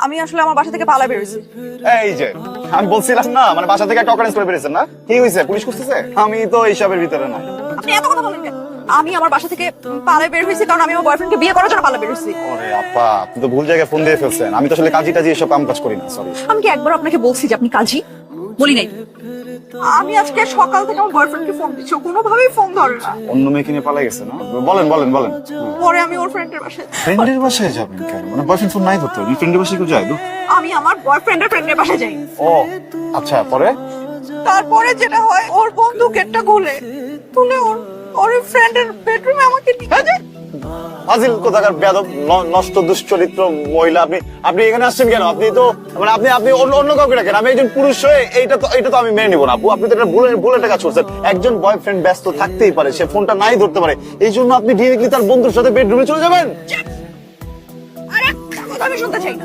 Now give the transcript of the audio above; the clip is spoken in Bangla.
আমি আসলে আমার বাসা থেকে পালা বেরোইছি। এই যে আমি বলছিলাম না, মানে বাসা থেকে একটা অকারেন্স করে বেরিয়েছেন না, কি হয়েছে? পুলিশ খুঁজতেছে? আমি তো এইসবের ভিতরে নাই। আপনি এত কথা বলেন কেন? আমি আমার বাসা থেকে পালা বের হয়েছি কারণ আমি আমার বয়ফ্রেন্ডকে বিয়ে করার জন্য পালা বের হয়েছি। ওরে আপা, আপনি তো ভুল জায়গায় ফোন দিয়ে ফেলছেন। আমি তো আসলে কাজী টাজি এসব কাম কাজ করি না, সরি। আমি কি একবার আপনাকে বলছি যে আপনি কাজী? বলি নাই। আমি আজকে সকাল থেকে আমার বয়ফ্রেন্ডকে ফোন দিচ্ছি, ও কোনোভাবেই ফোন ধরে না। অন্য মেয়ে কিনে পালাই গেছে না? বলেন বলেন বলেন। পরে আমি ওর ফ্রেন্ডের বাসায়, ফ্রেন্ডের বাসায় যাবেন কেন? মানে বয়ফ্রেন্ড ফোন নাই ধরতে, ফ্রেন্ডের বাসায় কেউ যায়? আমি আমার বয়ফ্রেন্ডের ফ্রেন্ডের বাসায় যাই। ও আচ্ছা, পরে? তারপরে যেটা হয়, ওর বন্ধু গেটটা তুলে ওর ফ্রেন্ডের বেডরুমে আমাকে নিয়ে যায়। ফাজিল কোথাকার বেয়াদব নষ্ট দুশ্চরিত্র মহিলা। আপনি এখানে আসছেন কেন? আপনি তো মানে আপনি অন্য কাউকে রাখেন। আমি একজন পুরুষ হয়ে এটা তো আমি মেনে নিব না আপু। আপনি তো এটা ভুল একটা কাজ করছেন। একজন বয়ফ্রেন্ড ব্যস্ত থাকতেই পারে, সে ফোনটা নাই ধরতে পারে, এই জন্য আপনি ডিরেক্টলি তার বন্ধুর সাথে বেডরুমে চলে যাবেন? আরে একটা কথা আমি শুনতে চাই না।